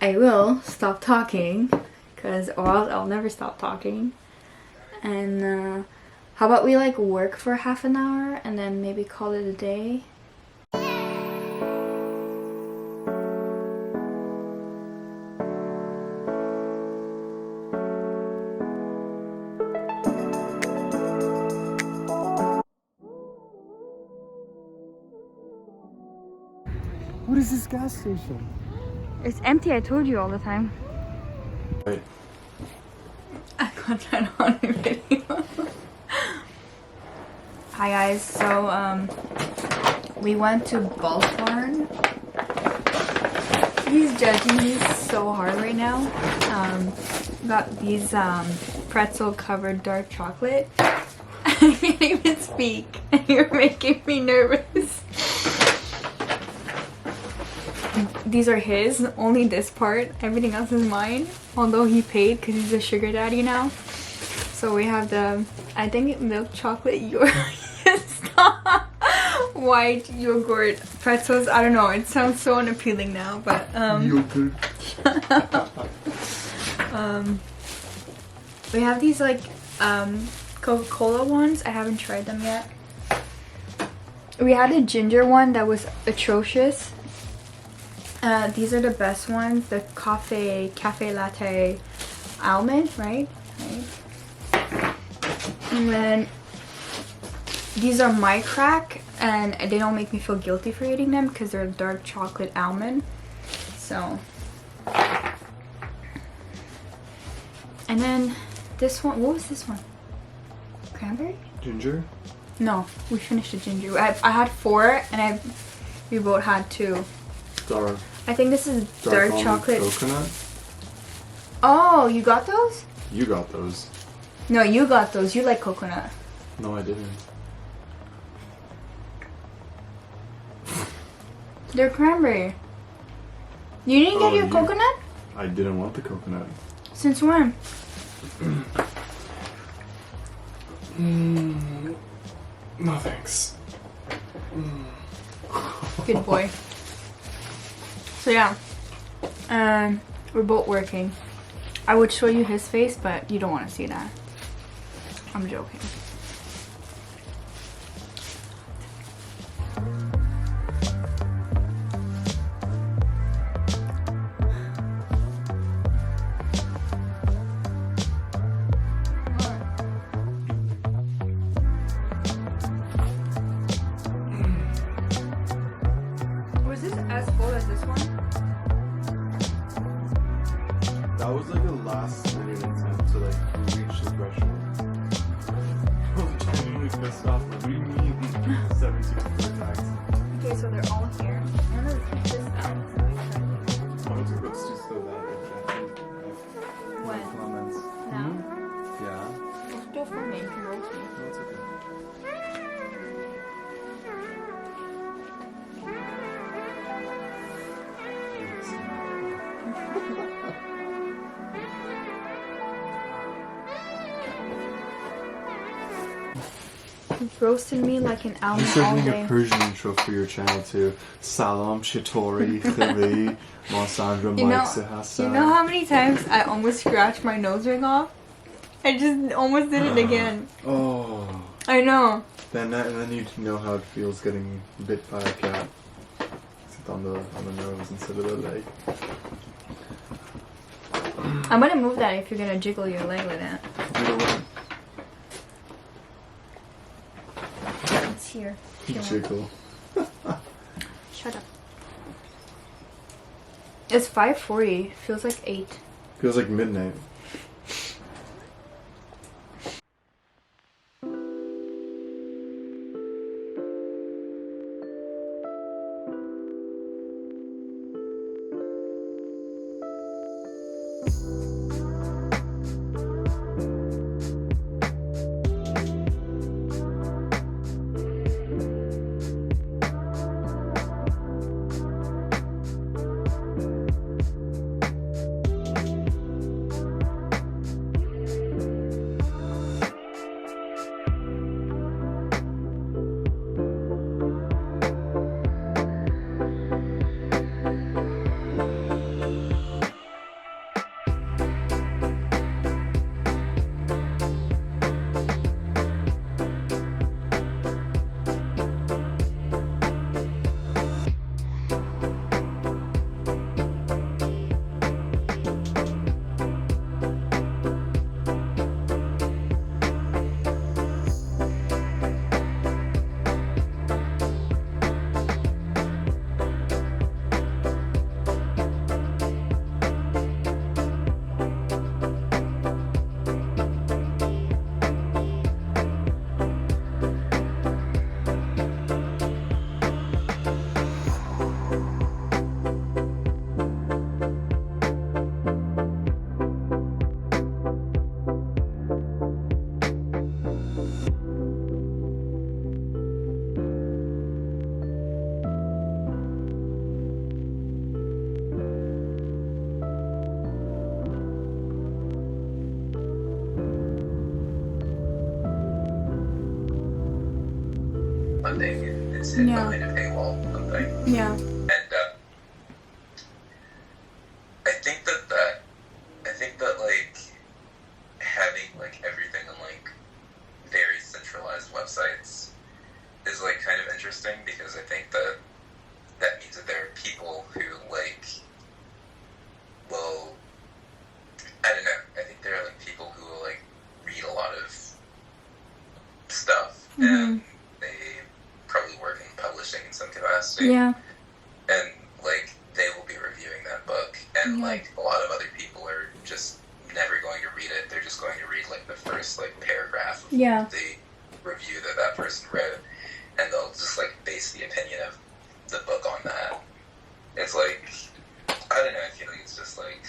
I will stop talking, because or else I'll never stop talking. And how about we like work for half an hour and then maybe call it a day? What is this gas station? It's empty, I told you all the time. Wait. I got that on a video. Hi guys, so we went to BulkBarn. He's judging me so hard right now. Got these pretzel covered dark chocolate. I can't even speak. You're making me nervous. These are his, only this part. Everything else is mine. Although he paid because he's a sugar daddy now. So we have the, I think milk chocolate yogurt. White yogurt pretzels. I don't know. It sounds so unappealing now, but Yogurt. we have these like Coca-Cola ones. I haven't tried them yet. We had a ginger one that was atrocious. These are the best ones. The cafe latte almond, right? And then these are my crack, and they don't make me feel guilty for eating them because they're dark chocolate almond. So, and then this one. What was this one? Cranberry? Ginger? No, we finished the ginger. I had 4, and we both had 2. Dark. I think this is dark chocolate. Coconut? Oh, you got those? You got those. No, you got those. You like coconut. No, I didn't. They're cranberry. You didn't get your coconut? I didn't want the coconut. Since when? No thanks. Good boy. So yeah, we're both working. I would show you his face, but you don't want to see that. I'm joking. Was this as full as this one? That was like a last minute attempt to like reach the threshold. I was genuinely pissed off. Like, what do you mean 17 for tax? Okay, so they're all here. I'm gonna keep this out. I want to go to that. When? Comments. Now? Yeah. Don't for me, you can roast me. No, it's okay. You've roasted me like an almond You should all make day. a Persian intro for your channel too. Salam, Chitori, Khili, Monsandra, You know Hassan. how many times I almost scratched my nose ring off? I just almost did it again. Oh. I know. And then you know how it feels getting bit by a cat. Except on the nose instead of the leg. I'm gonna move that if you're gonna jiggle your leg like that. You know what? It's here. if you want. Jiggle. Shut up. It's 5:40. Feels like 8. Feels like midnight. funding, and it's hidden behind a paywall something. Yeah. And I think that like having like everything on like very centralized websites is like kind of interesting, because I think that means that there are people who like will, I don't know, I think there are like people who will like read a lot of stuff, and they probably work in publishing in some capacity. Yeah. And like they will be reviewing that book, and like a lot of other people are just never going to read it. They're just going to read like the first like paragraph of the review that person read, and they'll just like base the opinion of the book on that. It's like, I don't know, I feel like it's just like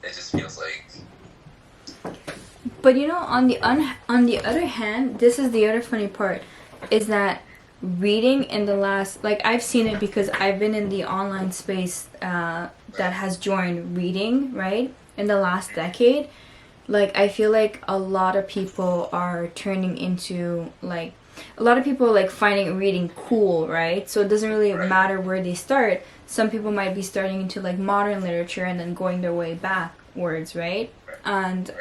it just feels like. But you know, on the other hand, this is the other funny part, is that reading in the last, like, I've seen it because I've been in the online space that has joined reading, right, in the last decade. Like, I feel like a lot of people are turning into, like, a lot of people like finding reading cool, right? So it doesn't really matter where they start. Some people might be starting into like modern literature and then going their way backwards, right? And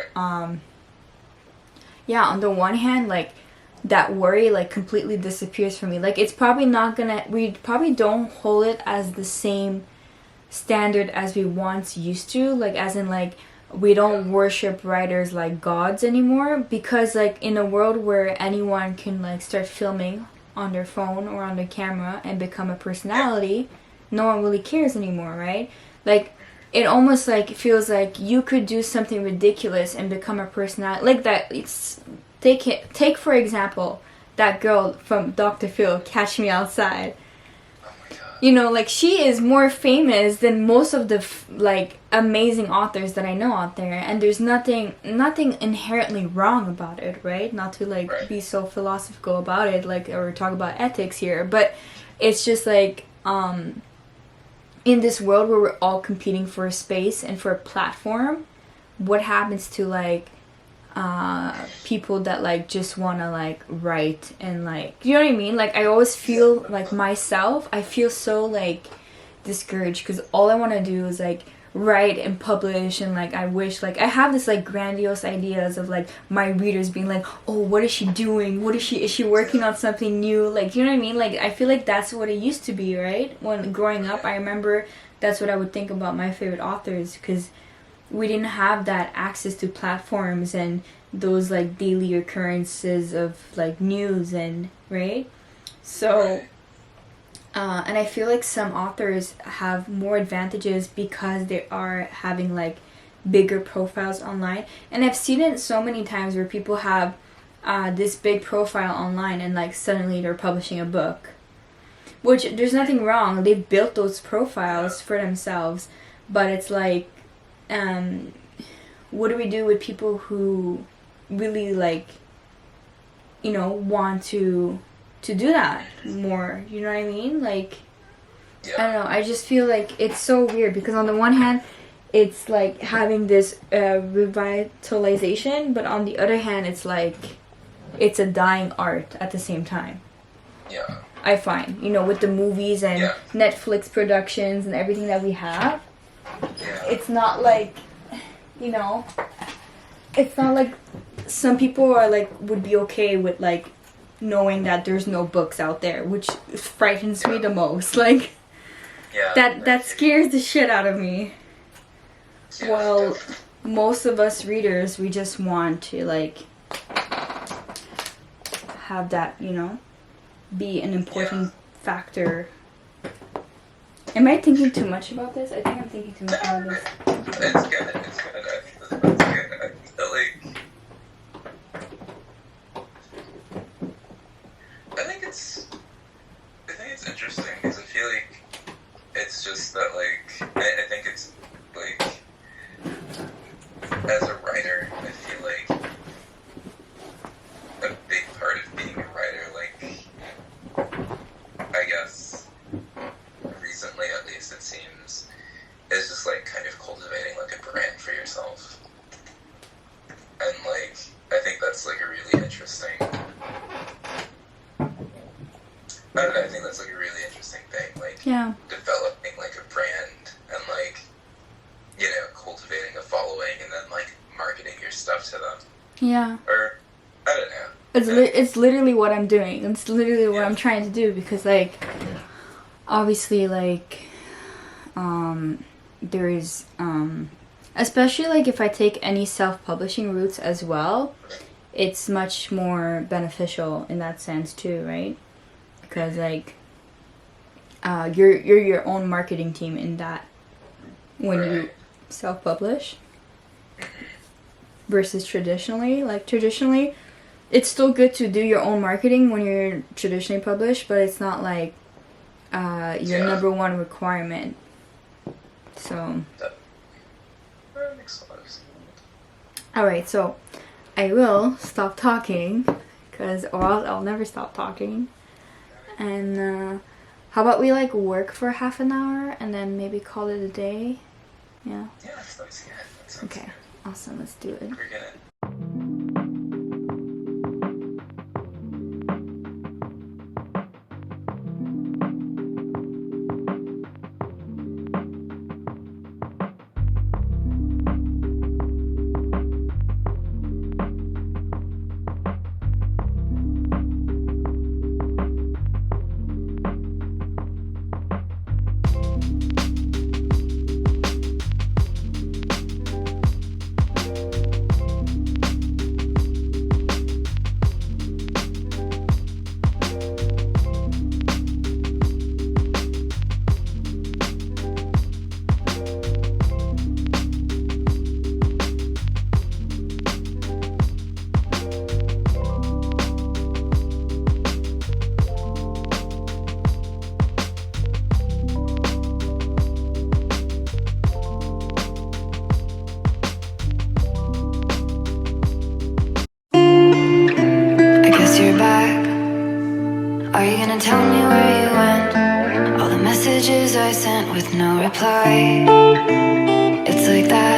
yeah, on the one hand, like, that worry like completely disappears from me. Like, it's probably not gonna, we probably don't hold it as the same standard as we once used to, like, as in like we don't worship writers like gods anymore, because like in a world where anyone can like start filming on their phone or on their camera and become a personality, no one really cares anymore, right? Like, it almost like feels like you could do something ridiculous and become a personality like that. It's take for example that girl from Dr. Phil, Catch Me Outside. You know, like, she is more famous than most of the like amazing authors that I know out there, and there's nothing inherently wrong about it, right? Not to like be so philosophical about it, like, or talk about ethics here, but it's just like in this world where we're all competing for a space and for a platform, what happens to like people that like just want to like write and like, you know what I mean? Like, I always feel like myself, I feel so like discouraged because all I want to do is like write and publish, and like I wish, like, I have this like grandiose ideas of like my readers being like, oh, what is she doing? Is she working on something new? Like, you know what I mean? Like, I feel like that's what it used to be, right? When growing up, I remember that's what I would think about my favorite authors, because we didn't have that access to platforms and those like daily occurrences of like news, and right? So and I feel like some authors have more advantages because they are having like bigger profiles online, and I've seen it so many times where people have this big profile online and like suddenly they're publishing a book, which there's nothing wrong, they've built those profiles for themselves, but it's like, what do we do with people who really like, you know, want to do that more, you know what I mean? Like, I don't know, I just feel like it's so weird, because on the one hand it's like having this revitalization, but on the other hand it's like it's a dying art at the same time. I find, you know, with the movies and Netflix productions and everything that we have, it's not like, you know, it's not like some people are like would be okay with like knowing that there's no books out there, which frightens me the most. Like, that scares the shit out of me. Well, most of us readers, we just want to like have that, you know, be an important factor. Am I thinking too much about this? I think I'm thinking too much about this. It's good. I think that's good. I think that, like, I think it's interesting, because I feel like it's just that, like, I think it's like, as a writer, I feel like a big part of being a writer, like, I guess recently at least it seems, is just like kind of cultivating like a brand and then like marketing your stuff to them. Yeah. Or I don't know. It's literally what I'm doing. It's literally what I'm trying to do, because like obviously like there is especially like if I take any self-publishing routes as well, it's much more beneficial in that sense too, right? Because like you're your own marketing team in that when you self-publish versus traditionally. Like traditionally it's still good to do your own marketing when you're traditionally published, but it's not like your number one requirement. So alright, so I will stop talking, or I'll never stop talking. And how about we like work for half an hour and then maybe call it a day? Yeah? Yeah, that sounds good. Okay, awesome, let's do it. We're gonna... Tell me where you went. All the messages I sent with no reply. It's like that.